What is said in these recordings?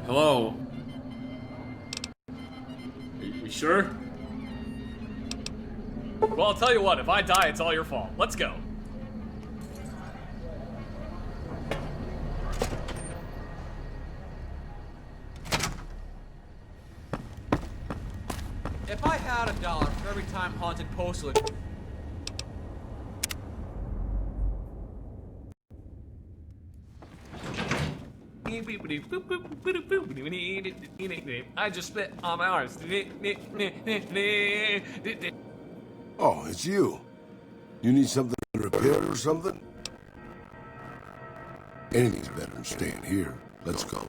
Hello? You sure? Well, I'll tell you what, if I die, it's all your fault. Let's go. If I had $1 for every time Haunted Postal... I just spit on my arms. Oh, it's you. You need something repaired or something? Anything's better than staying here. Let's go.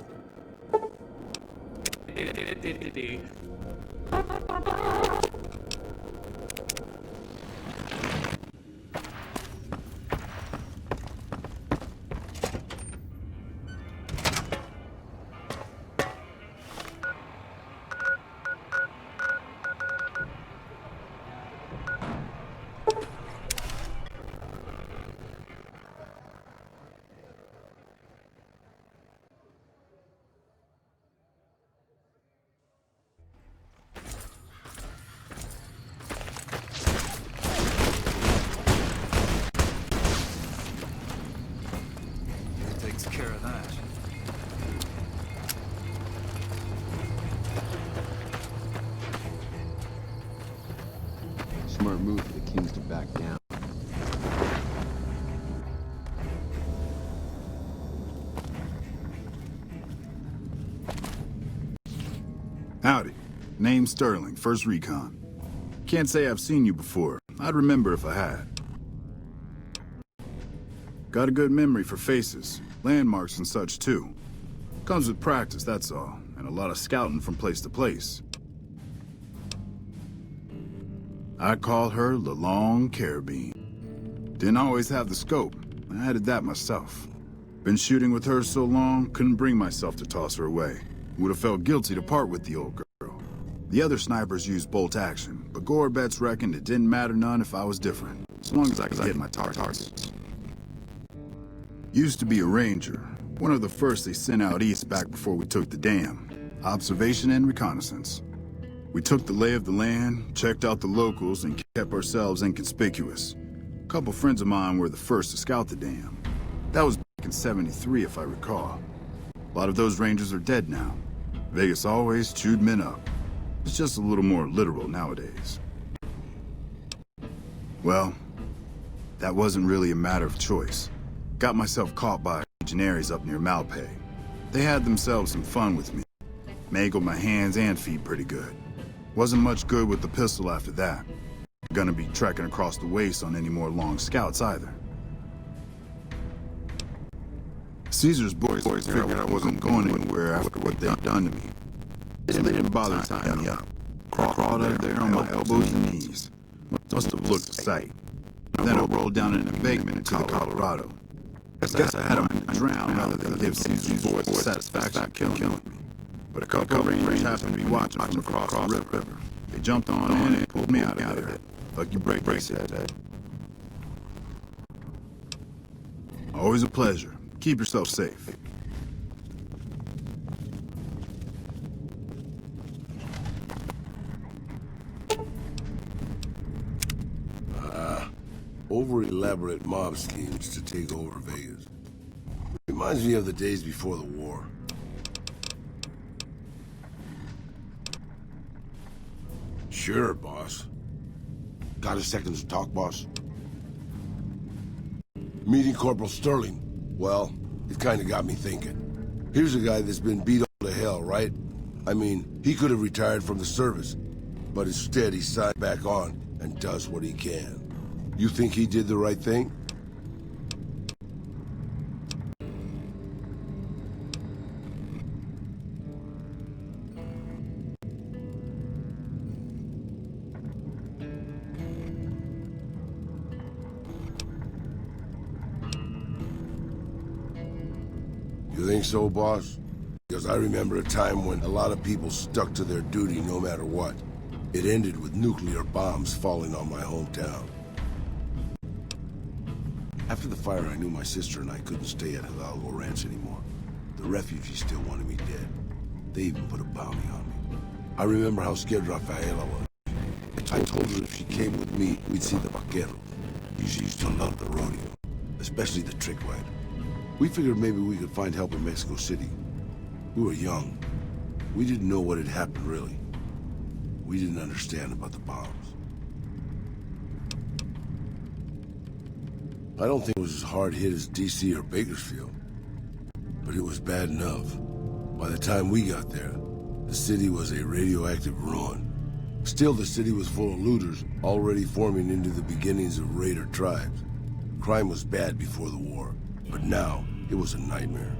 Takes care of that. Smart move for the Kings to back down. Howdy. Name's Sterling, First Recon. Can't say I've seen you before. I'd remember if I had. Got a good memory for faces, landmarks and such too. Comes with practice, that's all, and a lot of scouting from place to place. I call her the Long Carabine. Didn't always have the scope. I added that myself. Been shooting with her so long, couldn't bring myself to toss her away. Would have felt guilty to part with the old girl. The other snipers used bolt action, but Gorbets reckoned it didn't matter none if I was different, as long as I could hit my targets. Used to be a ranger, one of the first they sent out east back before we took the dam. Observation and reconnaissance. We took the lay of the land, checked out the locals, and kept ourselves inconspicuous. A couple friends of mine were the first to scout the dam. That was back in '73, if I recall. A lot of those rangers are dead now. Vegas always chewed men up. It's just a little more literal nowadays. Well, that wasn't really a matter of choice. Got myself caught by legionaries up near Malpay. They had themselves some fun with me. Mangled my hands and feet pretty good. Wasn't much good with the pistol after that. Gonna be trekking across the waste on any more long scouts either. Caesar's boys figured I wasn't going anywhere after what they'd done to me. So they didn't bother tying me up. Crawled out there on my elbows and knees. Must have looked a sight. Then I rolled down an embankment into the Colorado. Guess I had them drown rather than give Caesar's boys the satisfaction of killing me. But a couple of rangers happened to be watching from across the river. They jumped on in and pulled me out of there. Lucky break, they said. Always a pleasure. Keep yourself safe. Over-elaborate mob schemes to take over Vegas. Reminds me of the days before the war. Sure, boss. Got a second to talk, boss? Meeting Corporal Sterling. Well, it kinda got me thinking. Here's a guy that's been beat all to hell, right? I mean, he could have retired from the service, but instead he signed back on and does what he can. You think he did the right thing? You think so, boss? Because I remember a time when a lot of people stuck to their duty no matter what. It ended with nuclear bombs falling on my hometown. After the fire, I knew my sister and I couldn't stay at Hidalgo Ranch anymore. The refugees still wanted me dead. They even put a bounty on me. I remember how scared Rafaela was. I told her if she came with me, we'd see the vaqueros. She used to love the rodeo, especially the trick ride. We figured maybe we could find help in Mexico City. We were young. We didn't know what had happened, really. We didn't understand about the bombs. I don't think it was as hard hit as DC or Bakersfield, but it was bad enough. By the time we got there, the city was a radioactive ruin. Still, the city was full of looters, already forming into the beginnings of raider tribes. Crime was bad before the war, but now it was a nightmare.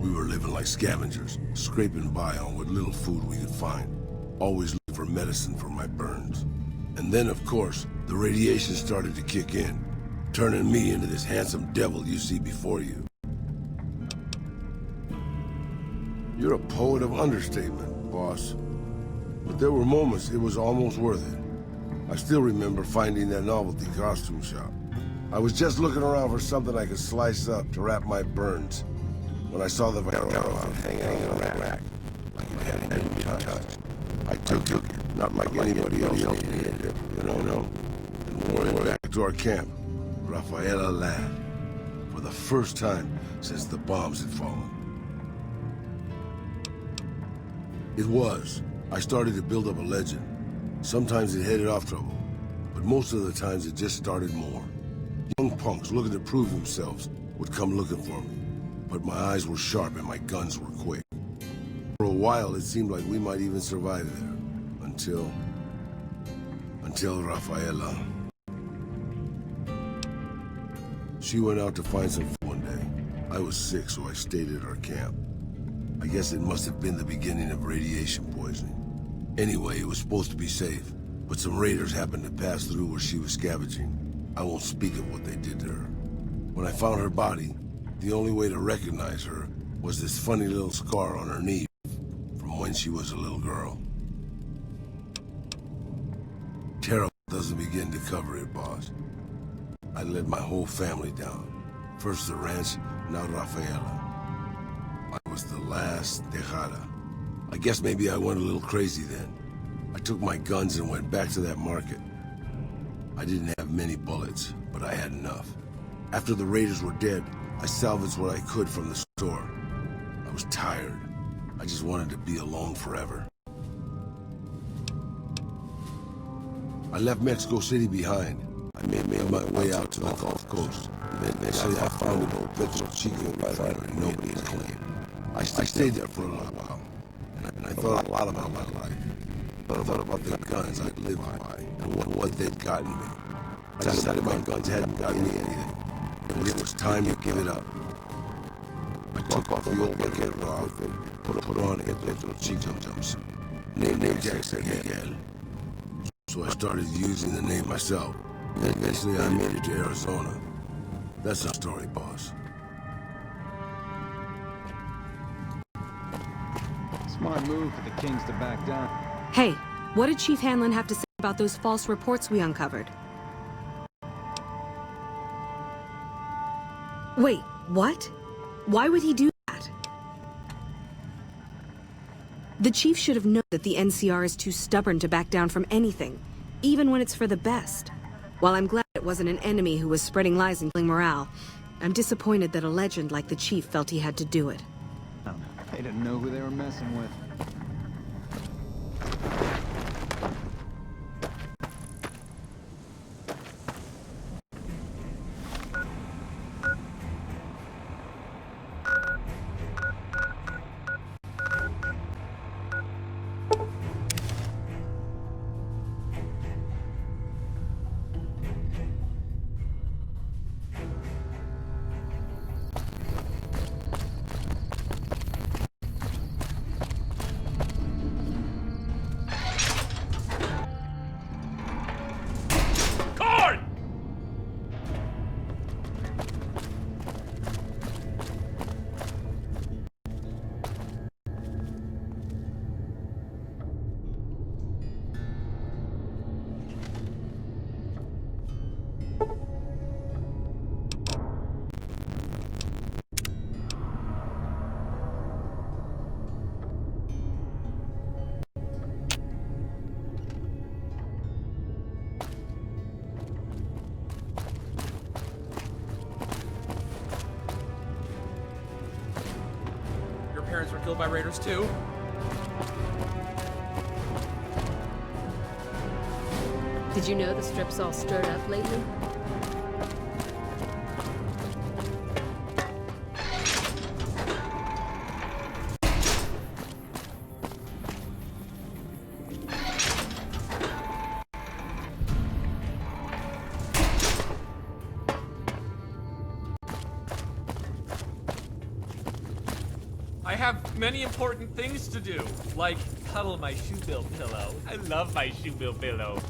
We were living like scavengers, scraping by on what little food we could find, always looking for medicine for my burns. And then, of course, the radiation started to kick in, turning me into this handsome devil you see before you. You're a poet of understatement, boss. But there were moments it was almost worth it. I still remember finding that novelty costume shop. I was just looking around for something I could slice up to wrap my burns when I saw the vaquero hanging on a rack like it hadn't been touched. I took it, not like anybody else needed it, you know, and wore it back to our camp. Rafaela laughed for the first time since the bombs had fallen. It was. I started to build up a legend. Sometimes it headed off trouble, but most of the times it just started more. Young punks looking to prove themselves would come looking for me, but my eyes were sharp and my guns were quick. For a while, it seemed like we might even survive there, until Rafaela. She went out to find some food one day. I was sick, so I stayed at our camp. I guess it must have been the beginning of radiation poisoning. Anyway, it was supposed to be safe, but some raiders happened to pass through where she was scavenging. I won't speak of what they did to her. When I found her body, the only way to recognize her was this funny little scar on her knee from when she was a little girl. Terror doesn't begin to cover it, boss. I let my whole family down. First the ranch, now Rafaela. I was the last Tejada. I guess maybe I went a little crazy then. I took my guns and went back to that market. I didn't have many bullets, but I had enough. After the raiders were dead, I salvaged what I could from the store. I was tired. I just wanted to be alone forever. I left Mexico City behind. I made my way out to the Gulf Coast. Eventually I found an old Petro Chico refinery nobody had claimed. I stayed there for a little while, and I thought a lot about my life. I thought about the guns I'd lived by, and what they'd gotten me. I decided my guns hadn't gotten me anything, and it was time to give it up. I took off the old vaquero outfit, put on a Petro Chico jumpsuit, named Jackson Miguel. So I started using the name myself. Eventually I made it to Arizona. That's our story, boss. Smart move for the Kings to back down. Hey, what did Chief Hanlon have to say about those false reports we uncovered? Wait, what? Why would he do that? The chief should have known that the NCR is too stubborn to back down from anything, even when it's for the best. While I'm glad it wasn't an enemy who was spreading lies and killing morale, I'm disappointed that a legend like the chief felt he had to do it. They didn't know who they were messing with. vibrators too. Did you know the strip's all stirred up lately? I have many important things to do, like cuddle my shoebill pillow. I love my shoebill pillow.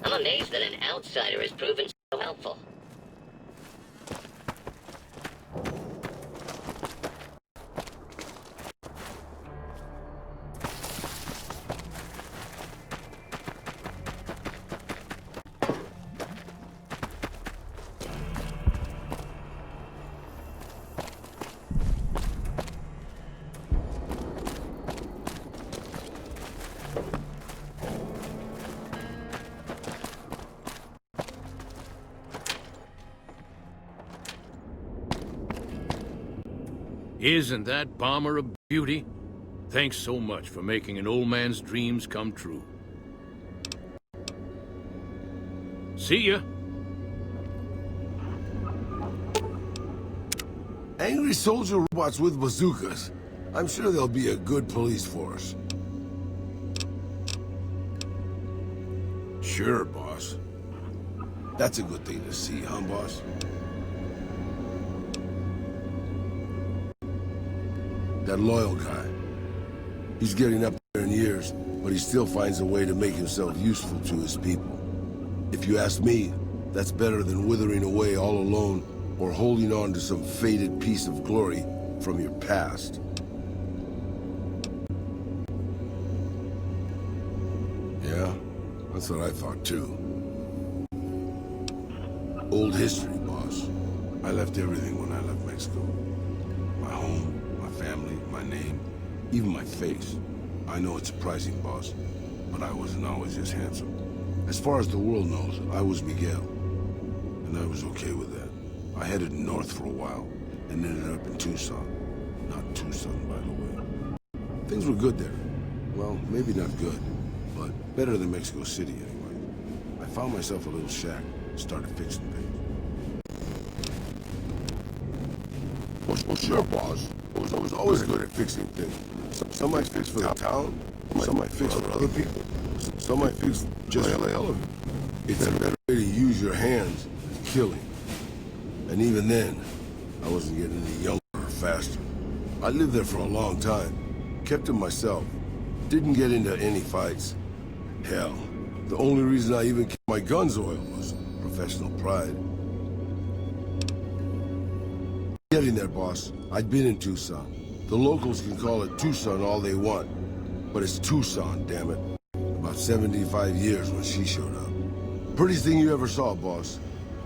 I'm amazed that an outsider has proven so helpful. Isn't that bomber a beauty? Thanks so much for making an old man's dreams come true. See ya. Angry soldier robots with bazookas. I'm sure they'll be a good police force. Sure, boss. That's a good thing to see, huh, boss? That loyal guy. He's getting up there in years, but he still finds a way to make himself useful to his people. If you ask me, that's better than withering away all alone or holding on to some faded piece of glory from your past. Yeah, that's what I thought too. Old history, boss. I left everything when I left Mexico. My home, my family, my name, even my face. I know it's surprising, boss, but I wasn't always just handsome. As far as the world knows, I was Miguel, and I was okay with that. I headed north for a while, and ended up in Tucson. Not Tucson, by the way. Things were good there. Well, maybe not good, but better than Mexico City anyway. I found myself a little shack, started fixing things. Well, sure, boss. I was always good at fixing things. Some I fix for the town, some I fix for other people. Some might fix just for the hell of it. It's a better way to use your hands than killing. And even then, I wasn't getting any younger or faster. I lived there for a long time. Kept to myself. Didn't get into any fights. Hell, the only reason I even kept my guns oiled was professional pride. Getting there, boss. I'd been in Tucson. The locals can call it Tucson all they want, but it's Tucson, damn it. About 75 years when she showed up. Prettiest thing you ever saw, boss.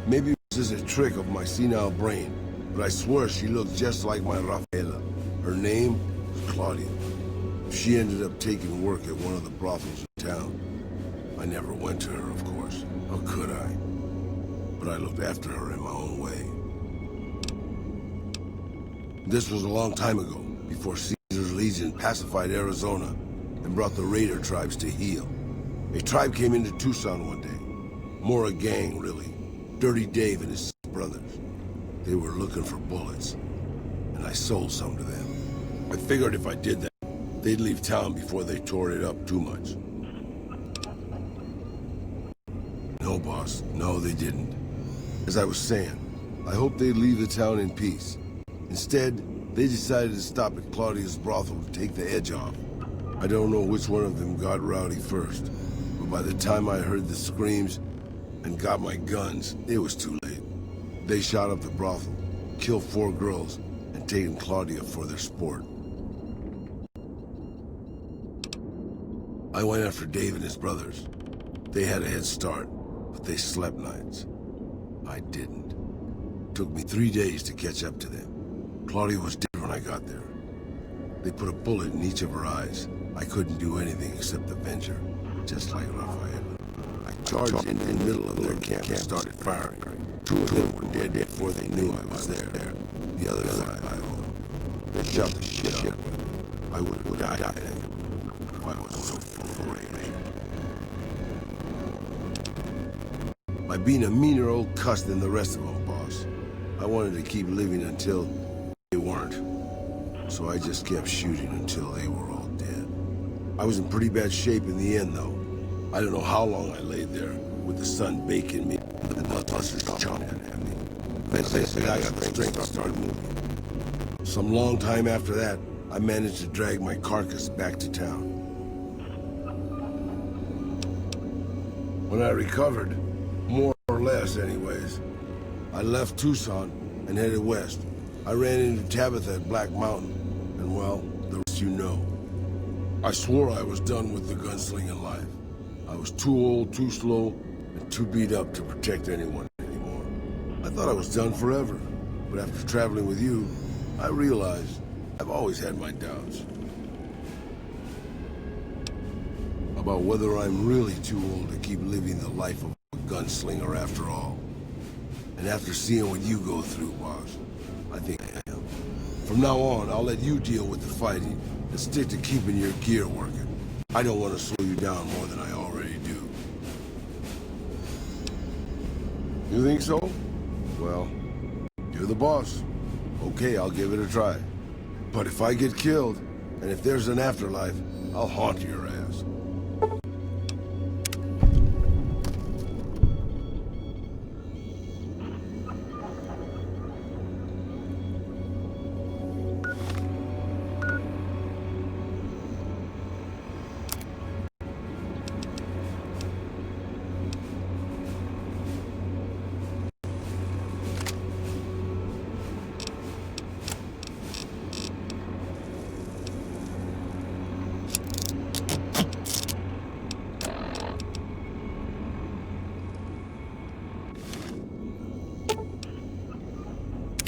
Maybe this is a trick of my senile brain, but I swear she looked just like my Rafaela. Her name was Claudia. She ended up taking work at one of the brothels in town. I never went to her, of course. How could I? But I looked after her in my own way. This was a long time ago, before Caesar's Legion pacified Arizona and brought the raider tribes to heel. A tribe came into Tucson one day. More a gang, really. Dirty Dave and his brothers. They were looking for bullets, and I sold some to them. I figured if I did that, they'd leave town before they tore it up too much. No, boss. No, they didn't. As I was saying, I hoped they'd leave the town in peace. Instead, they decided to stop at Claudia's brothel to take the edge off. I don't know which one of them got rowdy first, but by the time I heard the screams and got my guns, it was too late. They shot up the brothel, killed 4 girls, and taken Claudia for their sport. I went after Dave and his brothers. They had a head start, but they slept nights. I didn't. Took me 3 days to catch up to them. Claudia was dead when I got there. They put a bullet in each of her eyes. I couldn't do anything except avenge her, just like Rafaela. I charged into the middle of their camp and started firing. 2 of them were dead before they knew I was there. The other 5, they shot the shit out of me. I would have died, I think. I was so full of rage. By being a meaner old cuss than the rest of them, boss. I wanted to keep living until they weren't. So I just kept shooting until they were all dead. I was in pretty bad shape in the end, though. I don't know how long I laid there, with the sun baking me and the bloodlusters chomping at me. Eventually, I got the strength to start moving. Some long time after that, I managed to drag my carcass back to town. When I recovered, more or less anyways, I left Tucson and headed west. I ran into Tabitha at Black Mountain, and well, the rest you know. I swore I was done with the gunslinging life. I was too old, too slow, and too beat up to protect anyone anymore. I thought I was done forever, but after traveling with you, I realized I've always had my doubts. About whether I'm really too old to keep living the life of a gunslinger after all. And after seeing what you go through, boss, I think I am. From now on, I'll let you deal with the fighting and stick to keeping your gear working. I don't want to slow you down more than I already do. You think so? Well, you're the boss. Okay, I'll give it a try. But if I get killed, and if there's an afterlife, I'll haunt your ass.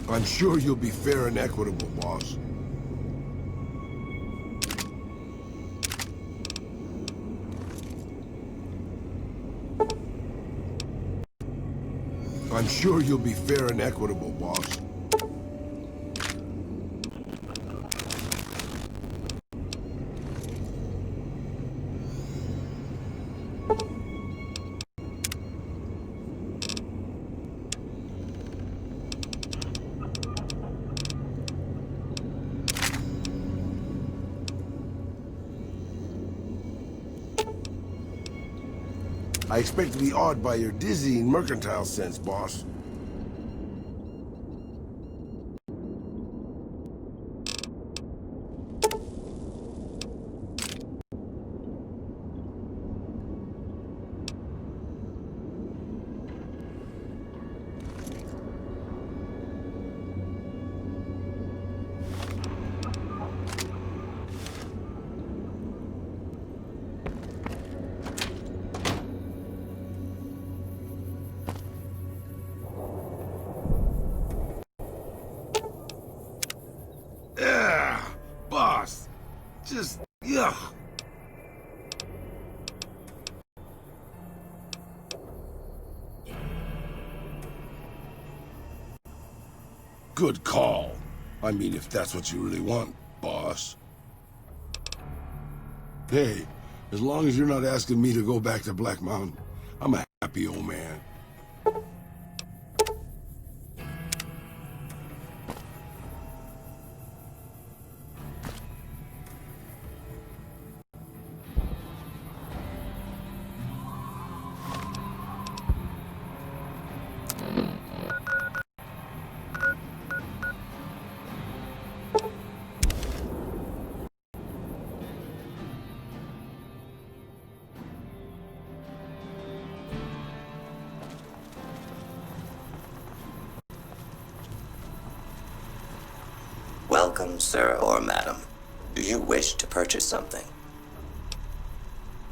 I'm sure you'll be fair and equitable, boss. I'm sure you'll be fair and equitable, boss. I expect to be awed by your dizzying mercantile sense, boss. Yeah, boss. Just, yuck. Good call. I mean, if that's what you really want, boss. Hey, as long as you're not asking me to go back to Black Mountain, I'm a happy old man. Welcome, sir or madam. Do you wish to purchase something?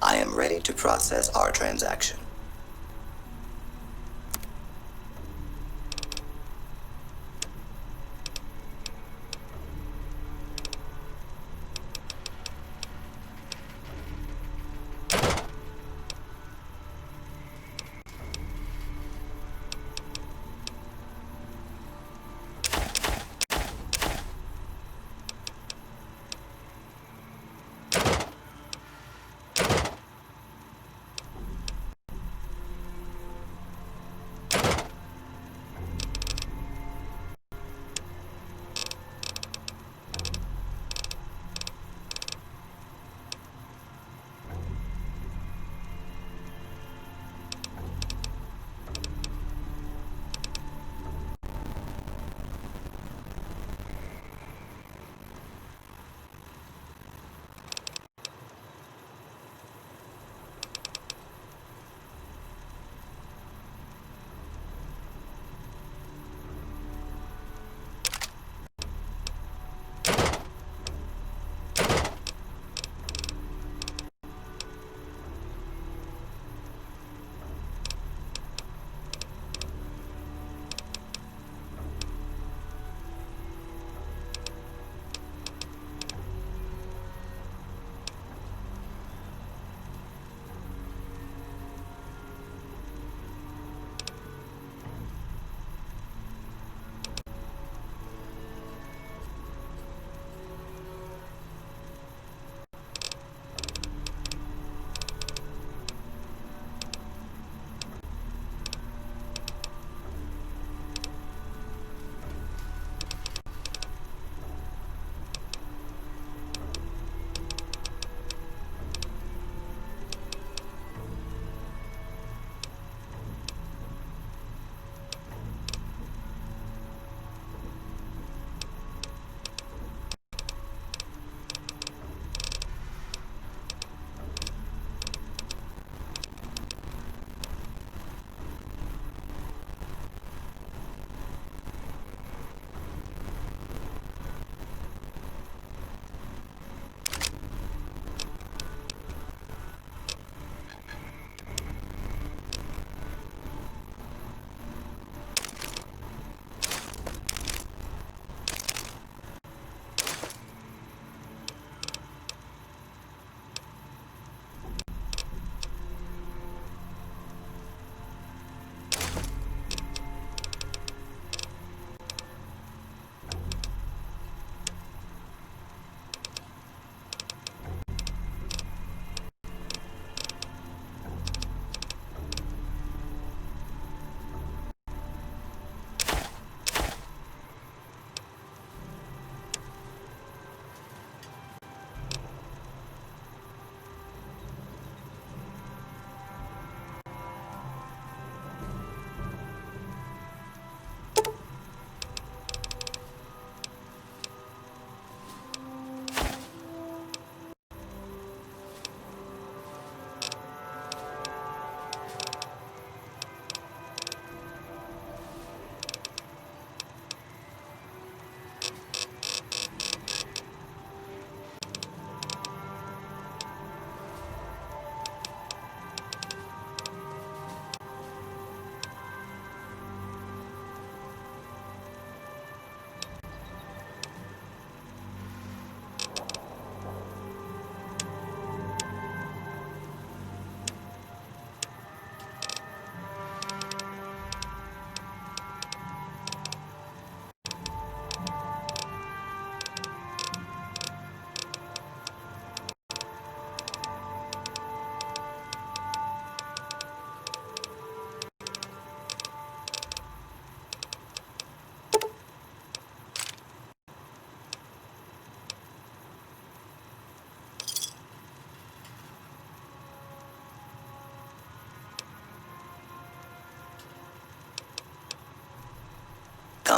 I am ready to process our transaction.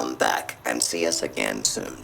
Come back and see us again soon.